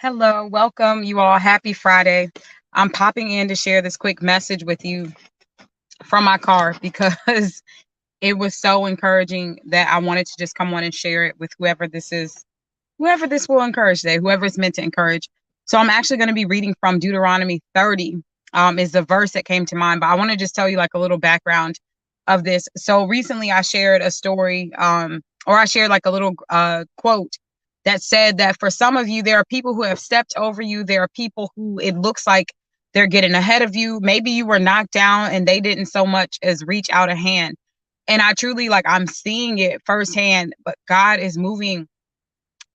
Hello, welcome you all. Happy Friday. I'm popping in to share this quick message with you from my car because it was so encouraging that I wanted to just come on and share it with whoever this is, whoever this will encourage today, whoever it's meant to encourage. So I'm actually going to be reading from Deuteronomy 30, is the verse that came to mind. But I want to just tell you like a little background of this. So recently I shared a story, or I shared like a little quote that said that for some of you, there are people who have stepped over you. There are people who it looks like they're getting ahead of you. Maybe you were knocked down and they didn't so much as reach out a hand. And I truly like, I'm seeing it firsthand, but God is moving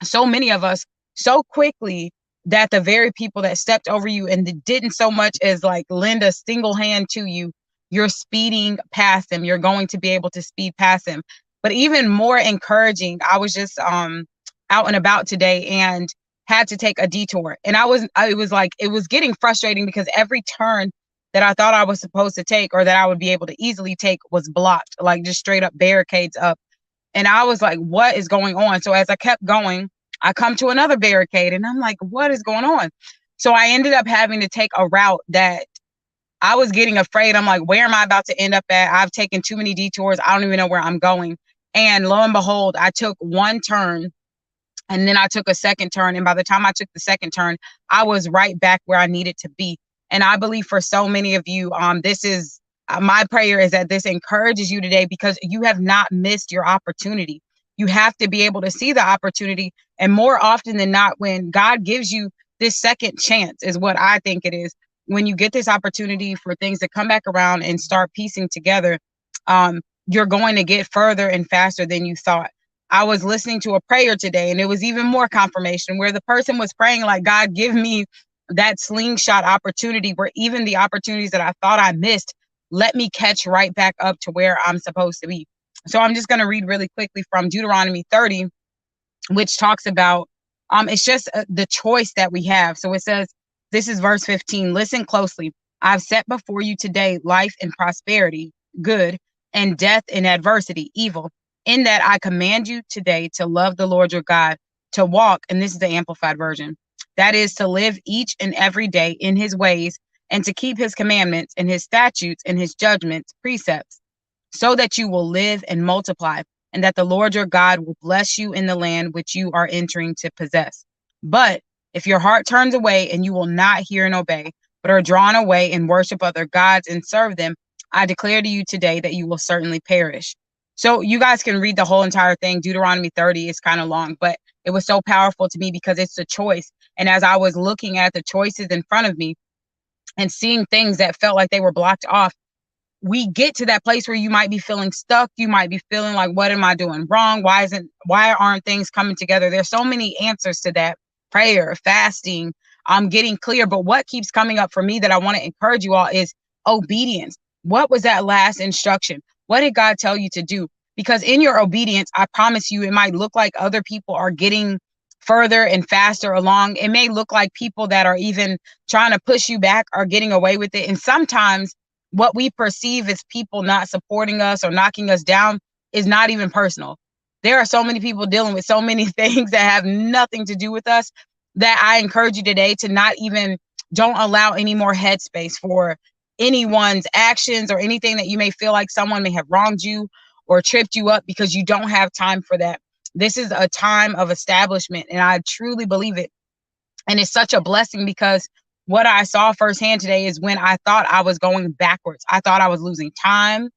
so many of us so quickly that the very people that stepped over you and didn't so much as like lend a single hand to you, you're speeding past them. You're going to be able to speed past them. But even more encouraging, I was just out and about today and had to take a detour. And it was getting frustrating because every turn that I thought I was supposed to take or that I would be able to easily take was blocked, like just straight up barricades up. And I was like, what is going on? So as I kept going, I come to another barricade and I'm like, what is going on? So I ended up having to take a route that I was getting afraid. I'm like, where am I about to end up at? I've taken too many detours. I don't even know where I'm going. And lo and behold, I took one turn and then I took a second turn. And by the time I took the second turn, I was right back where I needed to be. And I believe for so many of you, this is my prayer is that this encourages you today because you have not missed your opportunity. You have to be able to see the opportunity. And more often than not, when God gives you this second chance, is what I think it is. When you get this opportunity for things to come back around and start piecing together, you're going to get further and faster than you thought. I was listening to a prayer today and it was even more confirmation where the person was praying like, God, give me that slingshot opportunity where even the opportunities that I thought I missed, let me catch right back up to where I'm supposed to be. So I'm just going to read really quickly from Deuteronomy 30, which talks about, it's just the choice that we have. So it says, this is verse 15, listen closely. I've set before you today life and prosperity, good, and death and adversity, evil. In that I command you today to love the Lord your God, to walk, and this is the amplified version, that is to live each and every day in his ways and to keep his commandments and his statutes and his judgments, precepts, so that you will live and multiply, and that the Lord your God will bless you in the land which you are entering to possess. But if your heart turns away and you will not hear and obey, but are drawn away and worship other gods and serve them, I declare to you today that you will certainly perish. So you guys can read the whole entire thing. Deuteronomy 30 is kind of long, but it was so powerful to me because it's a choice. And as I was looking at the choices in front of me and seeing things that felt like they were blocked off, we get to that place where you might be feeling stuck. You might be feeling like, what am I doing wrong? Why aren't things coming together? There's so many answers to that. Prayer, fasting, getting clear. But what keeps coming up for me that I want to encourage you all is obedience. What was that last instruction? What did God tell you to do? Because in your obedience, I promise you, it might look like other people are getting further and faster along. It may look like people that are even trying to push you back are getting away with it. And sometimes what we perceive as people not supporting us or knocking us down is not even personal. There are so many people dealing with so many things that have nothing to do with us that I encourage you today to not even, don't allow any more headspace for anyone's actions or anything that you may feel like someone may have wronged you or tripped you up, because you don't have time for that. This is a time of establishment, and I truly believe it. And it's such a blessing because what I saw firsthand today is when I thought I was going backwards. I thought I was losing time.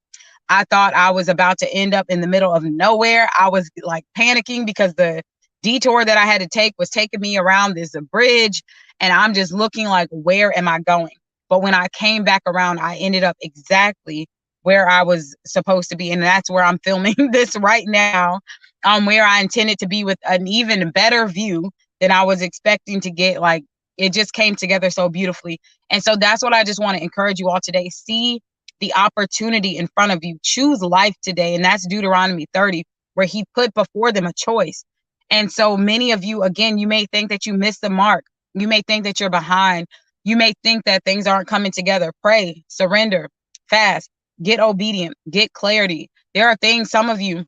I thought I was about to end up in the middle of nowhere. I was like panicking because the detour that I had to take was taking me around this bridge. And I'm just looking like, where am I going? But when I came back around, I ended up exactly where I was supposed to be. And that's where I'm filming this right now, where I intended to be with an even better view than I was expecting to get. Like, it just came together so beautifully. And so that's what I just want to encourage you all today. See the opportunity in front of you. Choose life today. And that's Deuteronomy 30, where he put before them a choice. And so many of you, again, you may think that you missed the mark. You may think that you're behind. You may think that things aren't coming together. Pray, surrender, fast, get obedient, get clarity. There are things, some of you,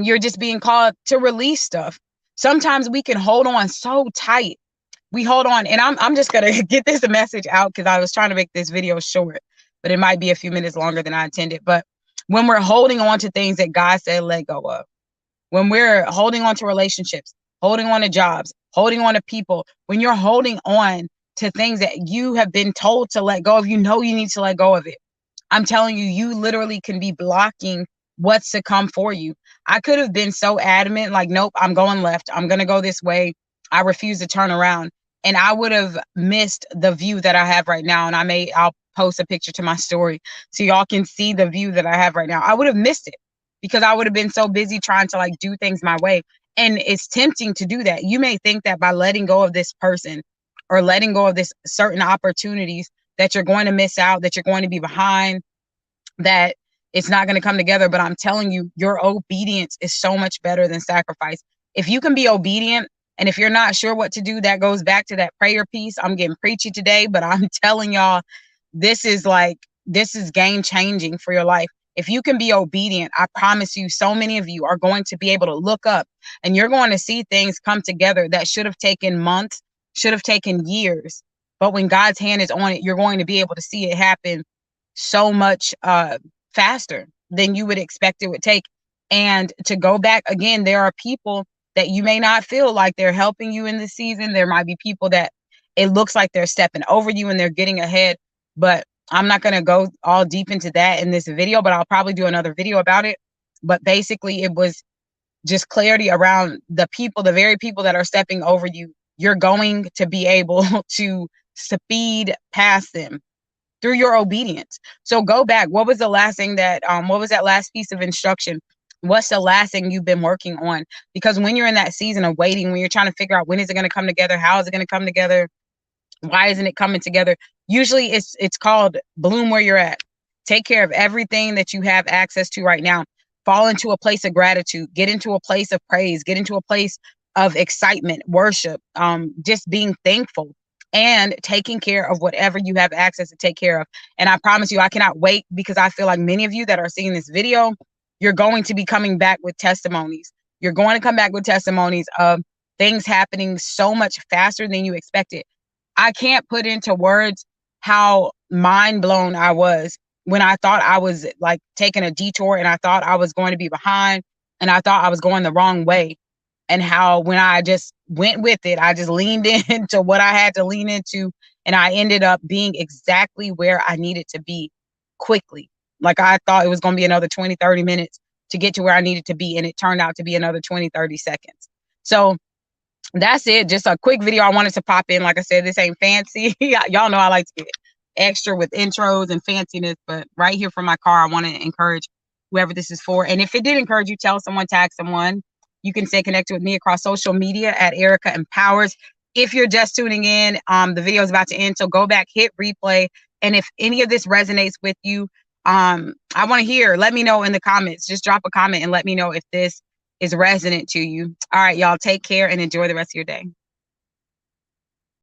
you're just being called to release stuff. Sometimes we can hold on so tight we hold on, and I'm just gonna get this message out because I was trying to make this video short, but it might be a few minutes longer than I intended. But when we're holding on to things that God said let go of, when we're holding on to relationships, holding on to jobs, holding on to people, when you're holding on to things that you have been told to let go of, you know you need to let go of it. I'm telling you, you literally can be blocking what's to come for you. I could have been so adamant, like, nope, I'm going left. I'm going to go this way. I refuse to turn around. And I would have missed the view that I have right now. And I'll post a picture to my story so y'all can see the view that I have right now. I would have missed it because I would have been so busy trying to like do things my way. And it's tempting to do that. You may think that by letting go of this person or letting go of this certain opportunities that you're going to miss out, that you're going to be behind, that it's not going to come together. But I'm telling you, your obedience is so much better than sacrifice. If you can be obedient, and if you're not sure what to do, that goes back to that prayer piece. I'm getting preachy today, but I'm telling y'all, this is game changing for your life. If you can be obedient, I promise you, so many of you are going to be able to look up and you're going to see things come together that should have taken months, should have taken years. But when God's hand is on it, you're going to be able to see it happen so much faster than you would expect it would take. And to go back again, there are people that you may not feel like they're helping you in this season. There might be people that it looks like they're stepping over you and they're getting ahead. But I'm not going to go all deep into that in this video, but I'll probably do another video about it. But basically, it was just clarity around the people, the very people that are stepping over you. You're going to be able to speed past them through your obedience. So go back. What was the last thing what was that last piece of instruction? What's the last thing you've been working on? Because when you're in that season of waiting, when you're trying to figure out when is it going to come together, how is it going to come together, why isn't it coming together? Usually it's called bloom where you're at. Take care of everything that you have access to right now. Fall into a place of gratitude. Get into a place of praise. Get into a place of excitement, worship, just being thankful and taking care of whatever you have access to take care of. And I promise you, I cannot wait because I feel like many of you that are seeing this video, you're going to be coming back with testimonies. You're going to come back with testimonies of things happening so much faster than you expected. I can't put into words how mind blown I was when I thought I was like taking a detour and I thought I was going to be behind and I thought I was going the wrong way. And how when I just went with it, I just leaned into what I had to lean into. And I ended up being exactly where I needed to be quickly. Like I thought it was going to be another 20, 30 minutes to get to where I needed to be. And it turned out to be another 20, 30 seconds. So that's it. Just a quick video I wanted to pop in. Like I said, this ain't fancy. Y'all know I like to get extra with intros and fanciness, but right here from my car, I want to encourage whoever this is for. And if it did encourage you, tell someone, tag someone. You can stay connected with me across social media at Erica Empowers. If you're just tuning in, the video is about to end, so go back, hit replay. And if any of this resonates with you, I want to hear. Let me know in the comments. Just drop a comment and let me know if this is resonant to you. All right, y'all, take care and enjoy the rest of your day.